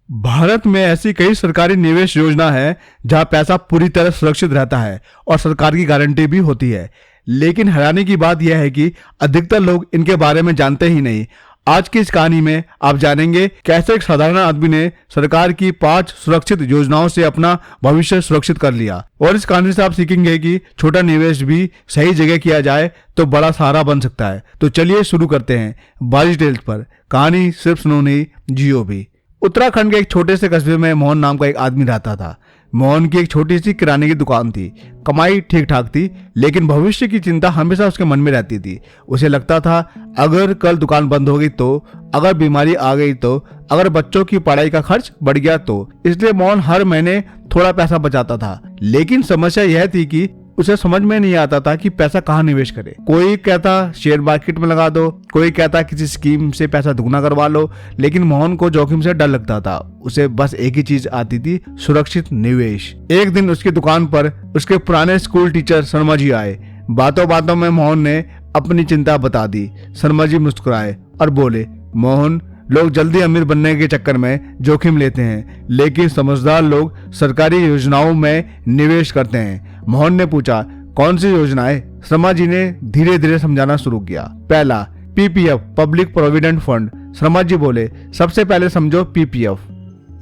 भारत में ऐसी कई सरकारी निवेश योजना है जहां पैसा पूरी तरह सुरक्षित रहता है और सरकार की गारंटी भी होती है। लेकिन हैरानी की बात यह है कि अधिकतर लोग इनके बारे में जानते ही नहीं। आज की इस कहानी में आप जानेंगे कैसे एक साधारण आदमी ने सरकार की 5 सुरक्षित योजनाओं से अपना भविष्य सुरक्षित कर लिया। और इस कहानी से आप सीखेंगे कि छोटा निवेश भी सही जगह किया जाए तो बड़ा सहारा बन सकता है। तो चलिए शुरू करते हैं बाजी टेल्स पर। कहानी सिर्फ सुनो नहीं, जियो भी। उत्तराखंड के एक छोटे से कस्बे में मोहन नाम का एक आदमी रहता था। मोहन की एक छोटी सी किराने की दुकान थी। कमाई ठीक ठाक थी, लेकिन भविष्य की चिंता हमेशा उसके मन में रहती थी। उसे लगता था अगर कल दुकान बंद हो गई तो, अगर बीमारी आ गई तो, अगर बच्चों की पढ़ाई का खर्च बढ़ गया तो। इसलिए मोहन हर महीने थोड़ा पैसा बचाता था। लेकिन समस्या यह थी कि उसे समझ में नहीं आता था कि पैसा कहाँ निवेश करे। कोई कहता शेयर मार्केट में लगा दो, कोई कहता किसी स्कीम से पैसा दुगना करवा लो। लेकिन मोहन को जोखिम से डर लगता था। उसे बस एक ही चीज आती थी, सुरक्षित निवेश। एक दिन उसकी दुकान पर उसके पुराने स्कूल टीचर शर्मा जी आए। बातों बातों में मोहन ने अपनी चिंता बता दी। शर्मा जी मुस्कुराए और बोले, मोहन, लोग जल्दी अमीर बनने के चक्कर में जोखिम लेते हैं, लेकिन समझदार लोग सरकारी योजनाओं में निवेश करते हैं। मोहन ने पूछा, कौन सी योजनाएं? शर्मा जी ने धीरे धीरे समझाना शुरू किया। पहला, PPF, public provident fund. Sharma ji बोले, सबसे पहले समझो पीपीएफ।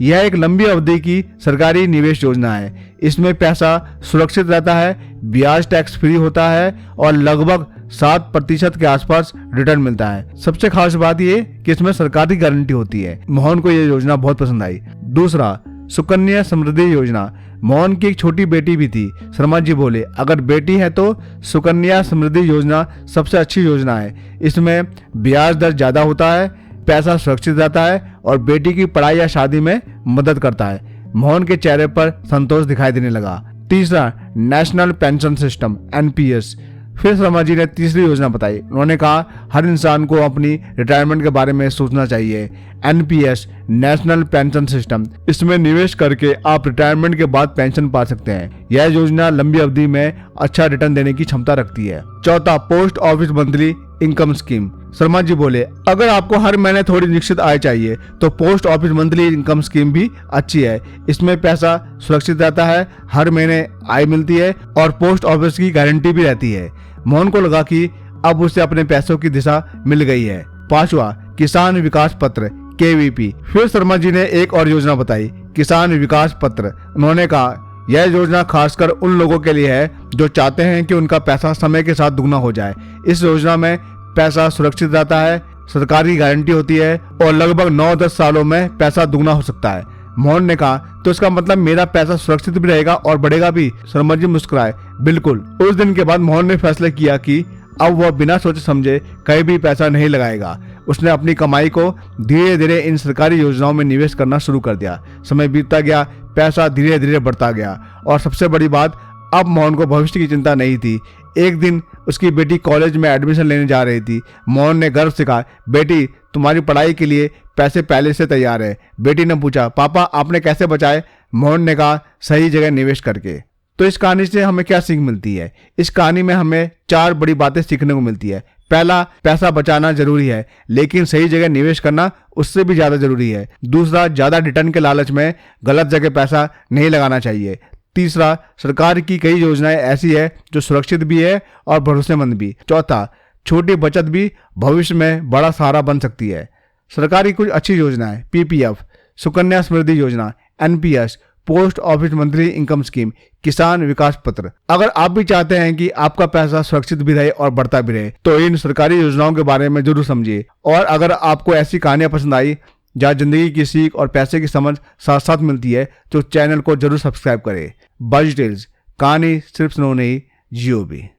यह एक लंबी अवधि की सरकारी निवेश योजना है। इसमें पैसा सुरक्षित रहता है, ब्याज टैक्स फ्री होता है और लगभग 7% के आसपास रिटर्न मिलता है। सबसे खास बात यह कि इसमें सरकार की गारंटी होती है। मोहन को यह योजना बहुत पसंद आई। दूसरा, सुकन्या समृद्धि योजना। मोहन की एक छोटी बेटी भी थी। शर्मा जी बोले, अगर बेटी है तो सुकन्या समृद्धि योजना सबसे अच्छी योजना है। इसमें ब्याज दर ज्यादा होता है, पैसा सुरक्षित रहता है और बेटी की पढ़ाई या शादी में मदद करता है। मोहन के चेहरे पर संतोष दिखाई देने लगा। तीसरा, नेशनल पेंशन सिस्टम, एनपीएस। फिर शर्मा जी ने तीसरी योजना बताई। उन्होंने कहा, हर इंसान को अपनी रिटायरमेंट के बारे में सोचना चाहिए। NPS, national pension system. इसमें निवेश करके आप रिटायरमेंट के बाद पेंशन पा सकते हैं। यह योजना लंबी अवधि में अच्छा रिटर्न देने की क्षमता रखती है। चौथा, post office monthly income scheme. Sharma ji बोले, अगर आपको हर महीने थोड़ी निश्चित आय चाहिए तो post office monthly income scheme भी अच्छी है। इसमें पैसा सुरक्षित रहता है, हर महीने आय मिलती है और पोस्ट ऑफिस की गारंटी भी रहती है। मोहन को लगा कि अब उसे अपने पैसों की दिशा मिल गई है। पांचवा, किसान विकास पत्र, केवीपी। फिर शर्मा जी ने एक और योजना बताई, किसान विकास पत्र। उन्होंने कहा, यह योजना खासकर उन लोगों के लिए है जो चाहते हैं कि उनका पैसा समय के साथ दुगना हो जाए। इस योजना में पैसा सुरक्षित रहता है, सरकार की गारंटी होती है और लगभग 9-10 सालों में पैसा दुगना हो सकता है। मोहन ने कहा, तो इसका मतलब मेरा पैसा सुरक्षित भी रहेगा और बढ़ेगा भी? शर्मा जी मुस्कुराए, बिल्कुल। उस दिन के बाद मोहन ने फैसला किया कि अब वह बिना सोचे समझे कहीं भी पैसा नहीं लगाएगा। उसने अपनी कमाई को धीरे धीरे इन सरकारी योजनाओं में निवेश करना शुरू कर दिया। समय बीतता गया, पैसा धीरे धीरे बढ़ता गया और सबसे बड़ी बात, अब मोहन को भविष्य की चिंता नहीं थी। एक दिन उसकी बेटी कॉलेज में एडमिशन लेने जा रही थी। मोहन ने गर्व से कहा, बेटी, तुम्हारी पढ़ाई के लिए पैसे पहले से तैयार है। बेटी ने पूछा, पापा आपने कैसे बचाए? मोहन ने कहा, सही जगह निवेश करके। तो इस कहानी से हमें क्या सीख मिलती है? इस कहानी में हमें 4 बड़ी बातें सीखने को मिलती है। पहला, पैसा बचाना जरूरी है, लेकिन सही जगह निवेश करना उससे भी ज्यादा जरूरी है। दूसरा, ज्यादा रिटर्न के लालच में गलत जगह पैसा नहीं लगाना चाहिए। तीसरा, सरकार की कई योजनाएं ऐसी है जो सुरक्षित भी है और भरोसेमंद भी। चौथा, छोटी बचत भी भविष्य में बड़ा सहारा बन सकती है। सरकार की कुछ अच्छी योजनाएं, पीपीएफ, सुकन्या समृद्धि योजना, NPS, post office monthly income scheme, किसान विकास पत्र। अगर आप भी चाहते हैं कि आपका पैसा सुरक्षित भी रहे और बढ़ता भी रहे तो इन सरकारी योजनाओं के बारे में जरूर समझिए। और अगर आपको ऐसी कहानियां पसंद आई जहाँ जिंदगी की सीख और पैसे की समझ साथ साथ मिलती है तो चैनल को जरूर सब्सक्राइब करें। बाजी टेल्स, कहानी सिर्फ सुनो नहीं, जियो भी।